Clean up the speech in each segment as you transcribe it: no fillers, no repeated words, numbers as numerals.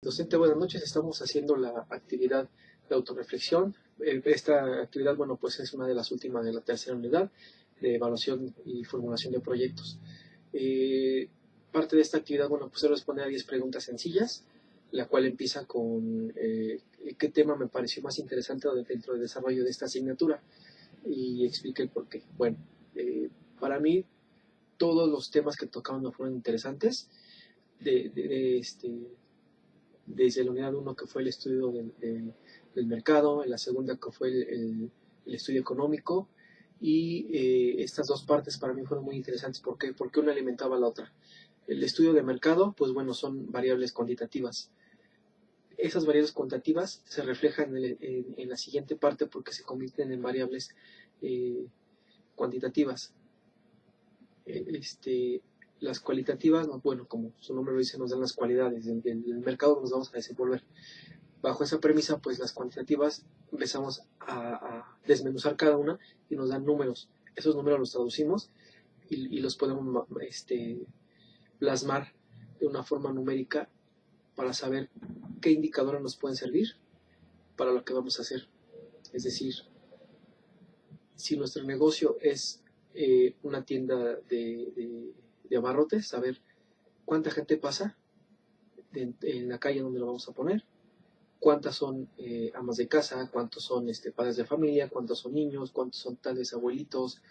Docente, buenas noches. Estamos haciendo la actividad de autorreflexión. Esta actividad, bueno, pues es una de las últimas de la tercera unidad de evaluación y formulación de proyectos. Parte de esta actividad, bueno, pues es responder a 10 preguntas sencillas, la cual empieza con qué tema me pareció más interesante dentro del desarrollo de esta asignatura y explique el por qué. Bueno, para mí todos los temas que tocaban me fueron interesantes. Desde la unidad 1 que fue el estudio del mercado, en la segunda que fue el estudio económico, y estas dos partes para mí fueron muy interesantes. ¿Por qué? Porque una alimentaba a la otra. El estudio de mercado, pues bueno, son variables cuantitativas. Esas variables cuantitativas se reflejan en la siguiente parte porque se convierten en variables cuantitativas. Las cualitativas, bueno, como su nombre lo dice, nos dan las cualidades del mercado que nos vamos a desenvolver. Bajo esa premisa, pues las cuantitativas empezamos a desmenuzar cada una y nos dan números. Esos números los traducimos y los podemos plasmar de una forma numérica para saber qué indicadores nos pueden servir para lo que vamos a hacer. Es decir, si nuestro negocio es una tienda de abarrotes, saber cuánta gente pasa en la calle donde lo vamos a poner, cuántas son amas de casa, cuántos son padres de familia, cuántos son niños, cuántos son tal vez abuelitos,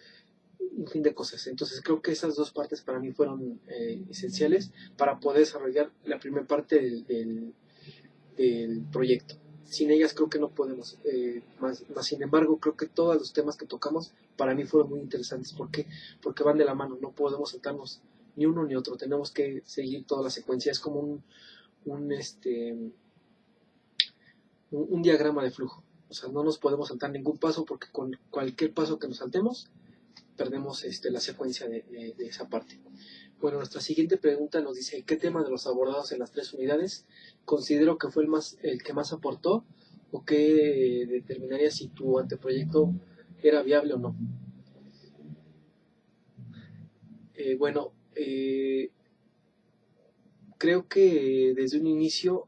un fin de cosas. Entonces creo que esas dos partes para mí fueron esenciales para poder desarrollar la primera parte del proyecto. Sin ellas creo que no podemos, más sin embargo creo que todos los temas que tocamos para mí fueron muy interesantes. ¿Por qué? Porque van de la mano, no podemos saltarnos ni uno ni otro, tenemos que seguir toda la secuencia. Es como un diagrama de flujo, o sea, no nos podemos saltar ningún paso porque con cualquier paso que nos saltemos perdemos la secuencia de esa parte. Bueno, nuestra siguiente pregunta nos dice: ¿qué tema de los abordados en las 3 unidades considero que fue el que más aportó o que determinaría si tu anteproyecto era viable o no? Bueno, creo que desde un inicio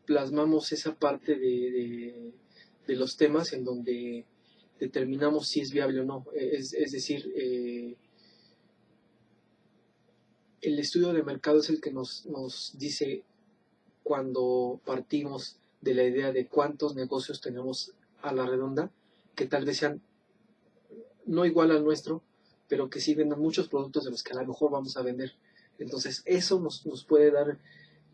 plasmamos esa parte de los temas en donde determinamos si es viable o no. Es decir, el estudio de mercado es el que nos dice, cuando partimos de la idea de cuántos negocios tenemos a la redonda, que tal vez sean no igual al nuestro, pero que sí vendan muchos productos de los que a lo mejor vamos a vender. Entonces eso nos puede dar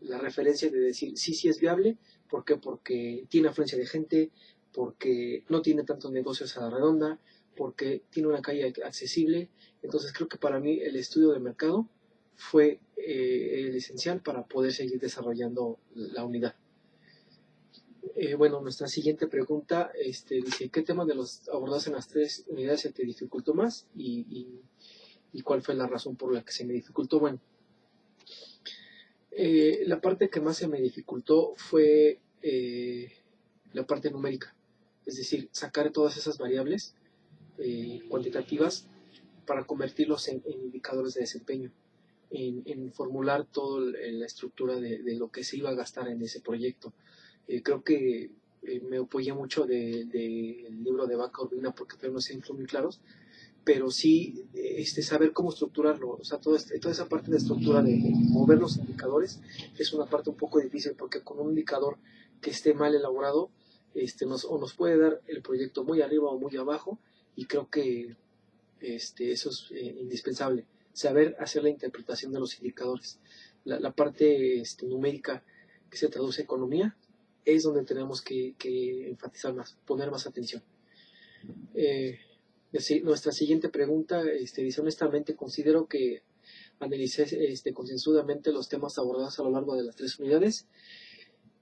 la referencia de decir sí es viable. ¿Por qué? Porque tiene afluencia de gente, porque no tiene tantos negocios a la redonda, porque tiene una calle accesible. Entonces creo que para mí el estudio de mercado fue el esencial para poder seguir desarrollando la unidad. Bueno, nuestra siguiente pregunta dice: ¿qué tema de los abordados en las 3 unidades se te dificultó más y cuál fue la razón por la que se me dificultó? Bueno, la parte que más se me dificultó fue la parte numérica, es decir, sacar todas esas variables cuantitativas para convertirlos en indicadores de desempeño, en formular toda la estructura de lo que se iba a gastar en ese proyecto. Creo que me apoyé mucho del libro de Vaca Urbina porque tengo unos ejemplos muy claros, pero sí saber cómo estructurarlo. O sea, toda esa parte de estructura de mover los indicadores es una parte un poco difícil, porque con un indicador que esté mal elaborado nos puede dar el proyecto muy arriba o muy abajo, y creo que eso es indispensable, saber hacer la interpretación de los indicadores. La parte numérica que se traduce a economía es donde tenemos que enfatizar más, poner más atención. Nuestra siguiente pregunta dice: honestamente considero que analicé concienzudamente los temas abordados a lo largo de las 3 unidades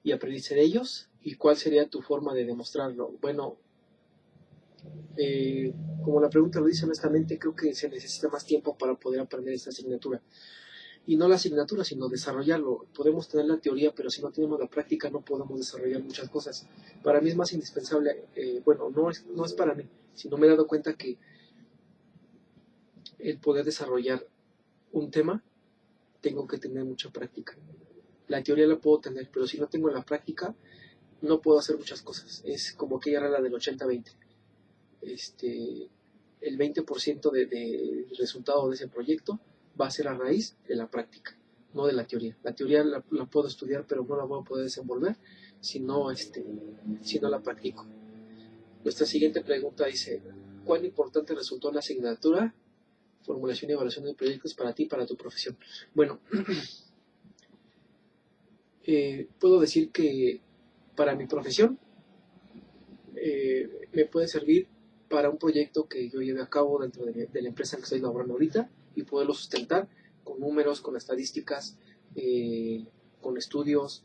y aprendiste de ellos. ¿Y cuál sería tu forma de demostrarlo? Bueno, como la pregunta lo dice, honestamente creo que se necesita más tiempo para poder aprender esta asignatura. Y no la asignatura, sino desarrollarlo. Podemos tener la teoría, pero si no tenemos la práctica no podemos desarrollar muchas cosas. Para mí es más indispensable, bueno, no es para mí, sino me he dado cuenta que el poder desarrollar un tema tengo que tener mucha práctica. La teoría la puedo tener, pero si no tengo la práctica, no puedo hacer muchas cosas. Es como aquella regla del 80-20. El 20% del resultado de ese proyecto va a ser a raíz de la práctica, no de la teoría. La teoría la puedo estudiar, pero no la voy a poder desenvolver si no la practico. Nuestra siguiente pregunta dice, ¿cuán importante resultó la asignatura formulación y evaluación de proyectos para ti, para tu profesión? Bueno, puedo decir que para mi profesión me puede servir para un proyecto que yo lleve a cabo dentro de la empresa en que estoy laborando ahorita y poderlo sustentar con números, con estadísticas, con estudios,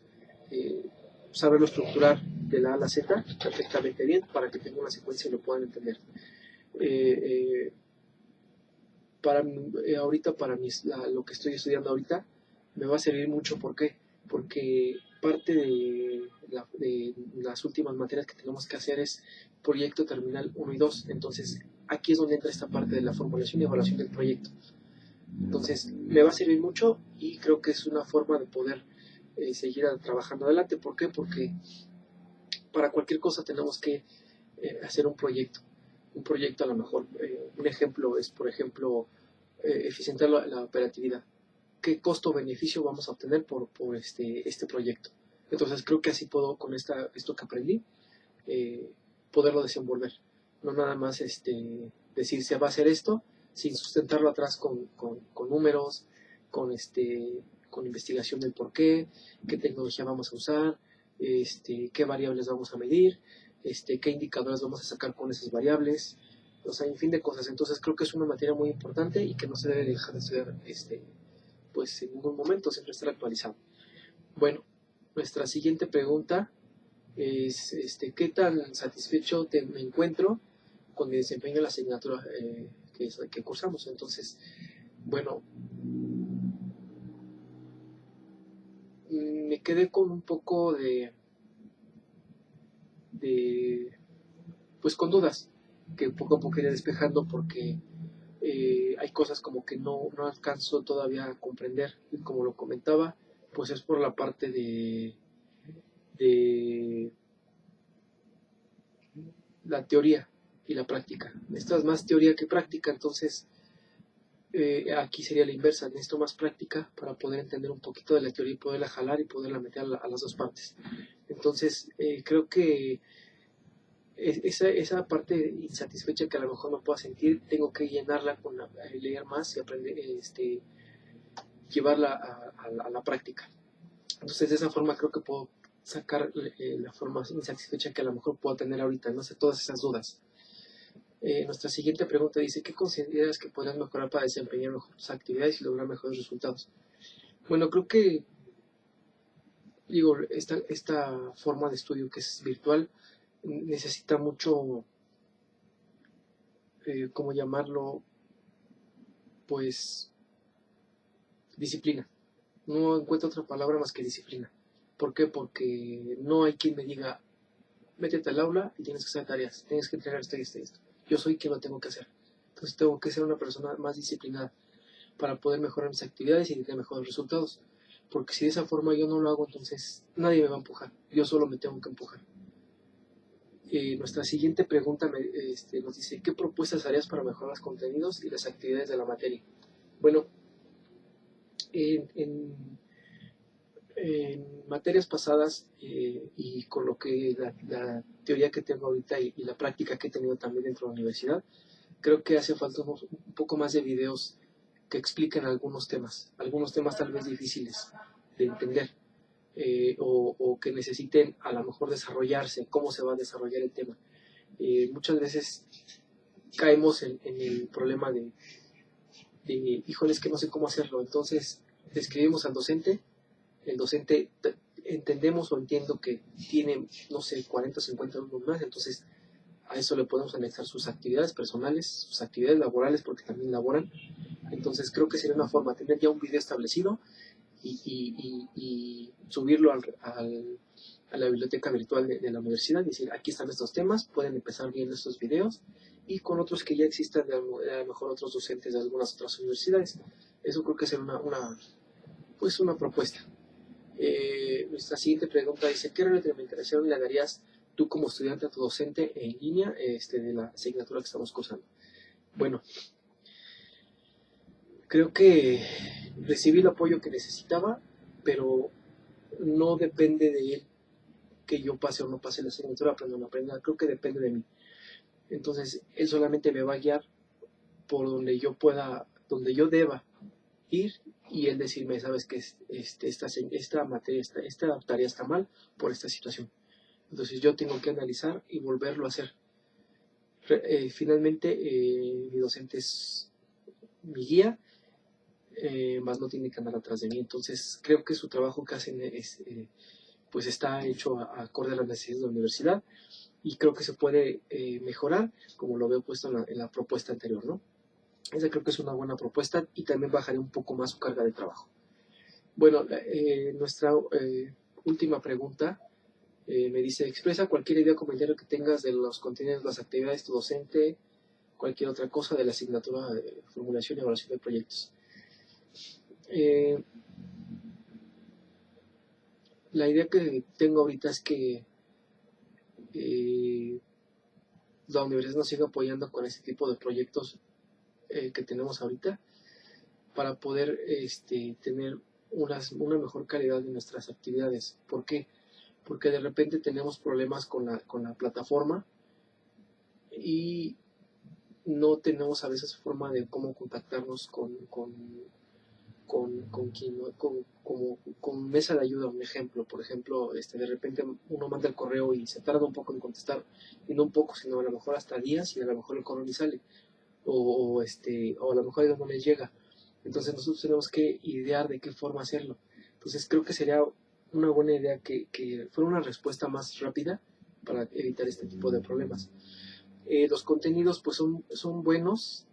saberlo estructurar de la A a la Z perfectamente bien para que tenga una secuencia y lo puedan entender. Ahorita para lo que estoy estudiando ahorita me va a servir mucho. ¿Por qué? Porque parte de las últimas materias que tenemos que hacer es proyecto terminal 1 y 2. Entonces aquí es donde entra esta parte de la formulación y evaluación del proyecto. Entonces me va a servir mucho y creo que es una forma de poder seguir trabajando adelante. ¿Por qué? Porque para cualquier cosa tenemos que hacer un proyecto. Un proyecto a lo mejor, un ejemplo es, por ejemplo, eficientar la operatividad. ¿Qué costo-beneficio vamos a obtener por este proyecto? Entonces creo que así puedo, con esto que aprendí, poderlo desenvolver. No nada más decir se va a hacer esto, sin sustentarlo atrás con números, con investigación del por qué tecnología vamos a usar, qué variables vamos a medir, qué indicadores vamos a sacar con esas variables, o sea, en fin de cosas. Entonces creo que es una materia muy importante y que no se debe dejar de estudiar pues en ningún momento, siempre estar actualizado. Bueno, nuestra siguiente pregunta es ¿qué tan satisfecho me encuentro con mi desempeño en la asignatura que cursamos? Entonces, bueno, me quedé con un poco pues con dudas que poco a poco iré despejando, porque hay cosas como que no alcanzo todavía a comprender, y como lo comentaba, pues es por la parte de la teoría y la práctica. Esta es más teoría que práctica, entonces aquí sería la inversa, necesito más práctica para poder entender un poquito de la teoría y poderla jalar y poderla meter a las dos partes. Entonces creo que esa parte insatisfecha que a lo mejor no pueda sentir, tengo que llenarla con leer más y aprender, llevarla a la práctica. Entonces de esa forma creo que puedo sacar la forma insatisfecha que a lo mejor puedo tener ahorita, no sé, todas esas dudas. Nuestra siguiente pregunta dice, ¿qué consideras que podrías mejorar para desempeñar mejor tus actividades y lograr mejores resultados? Bueno, creo que esta forma de estudio que es virtual necesita mucho, ¿cómo llamarlo? Pues disciplina. No encuentro otra palabra más que disciplina. ¿Por qué? Porque no hay quien me diga, métete al aula y tienes que hacer tareas, tienes que entregar esto y esto y esto. Yo soy quien lo tengo que hacer. Entonces tengo que ser una persona más disciplinada para poder mejorar mis actividades y tener mejores resultados. Porque si de esa forma yo no lo hago, entonces nadie me va a empujar. Yo solo me tengo que empujar. Nuestra siguiente pregunta nos dice, ¿qué propuestas harías para mejorar los contenidos y las actividades de la materia? Bueno, en materias pasadas y con lo que la teoría que tengo ahorita y la práctica que he tenido también dentro de la universidad, creo que hace falta un poco más de videos que expliquen algunos temas tal vez difíciles de entender, o que necesiten a lo mejor desarrollarse, cómo se va a desarrollar el tema. Muchas veces caemos en el problema de híjoles, que no sé cómo hacerlo. Entonces le escribimos al docente, el docente entendemos o entiendo que tiene, no sé, 40 o 50 alumnos más, entonces a eso le podemos anexar sus actividades personales, sus actividades laborales, porque también laboran. Entonces creo que sería una forma, tener ya un video establecido y subirlo a la biblioteca virtual de la universidad y decir, aquí están estos temas, pueden empezar viendo estos videos, y con otros que ya existan de a lo mejor otros docentes de algunas otras universidades. Eso creo que sería una propuesta. Nuestra siguiente pregunta dice, ¿qué retroalimentación le darías tú como estudiante a tu docente en línea de la asignatura que estamos cursando? Bueno, creo que recibí el apoyo que necesitaba, pero no depende de él que yo pase o no pase la asignatura, aprenda o no aprenda, creo que depende de mí. Entonces, él solamente me va a guiar por donde yo pueda, donde yo deba ir, y él decirme, sabes que esta materia, esta tarea está mal por esta situación. Entonces yo tengo que analizar y volverlo a hacer. Finalmente, mi docente es mi guía, más no tiene que andar atrás de mí. Entonces creo que su trabajo que hacen pues está hecho acorde a las necesidades de la universidad, y creo que se puede mejorar, como lo veo puesto en la propuesta anterior, ¿no? Esa creo que es una buena propuesta, y también bajaré un poco más su carga de trabajo. Bueno, nuestra última pregunta me dice, expresa cualquier idea o comentario que tengas de los contenidos, las actividades de tu docente, cualquier otra cosa de la asignatura de formulación y evaluación de proyectos. La idea que tengo ahorita es que la universidad nos siga apoyando con este tipo de proyectos que tenemos ahorita, para poder tener una mejor calidad de nuestras actividades. ¿Por qué? Porque de repente tenemos problemas con la plataforma, y no tenemos a veces forma de cómo contactarnos con quien, con mesa de ayuda. Un ejemplo, por ejemplo, de repente uno manda el correo y se tarda un poco en contestar, y no un poco, sino a lo mejor hasta días, y a lo mejor el correo ni sale, o a lo mejor no les llega. Entonces nosotros tenemos que idear de qué forma hacerlo. Entonces creo que sería una buena idea que fuera una respuesta más rápida para evitar este tipo de problemas. Los contenidos pues son buenos,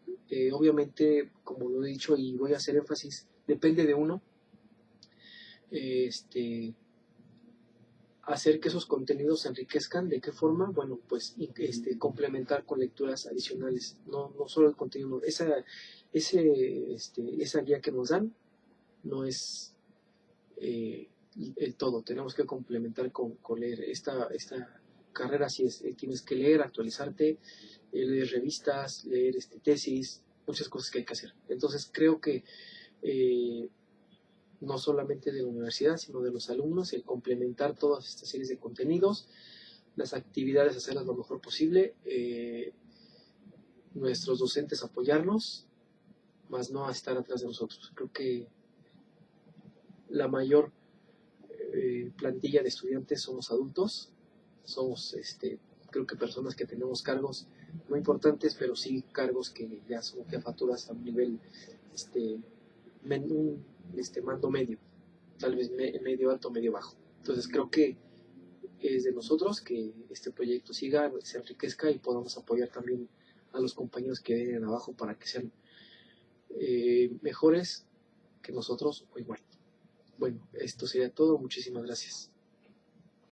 obviamente, como lo he dicho y voy a hacer énfasis, depende de uno hacer que esos contenidos se enriquezcan. ¿De qué forma? Bueno, pues complementar con lecturas adicionales, no solo el contenido. Esa guía que nos dan no es el todo, tenemos que complementar con leer esta carrera. Si tienes que leer, actualizarte, leer revistas, leer tesis, muchas cosas que hay que hacer. Entonces creo que no solamente de la universidad, sino de los alumnos, el complementar todas estas series de contenidos, las actividades, hacerlas lo mejor posible, nuestros docentes apoyarnos, más no a estar atrás de nosotros. Creo que la mayor plantilla de estudiantes somos adultos, somos creo que personas que tenemos cargos no importantes, pero sí cargos que ya son jefaturas a un nivel mando medio, tal vez medio alto, medio bajo. Entonces creo que es de nosotros que este proyecto siga, se enriquezca, y podamos apoyar también a los compañeros que vienen abajo para que sean mejores que nosotros o igual. Bueno, esto sería todo. Muchísimas gracias.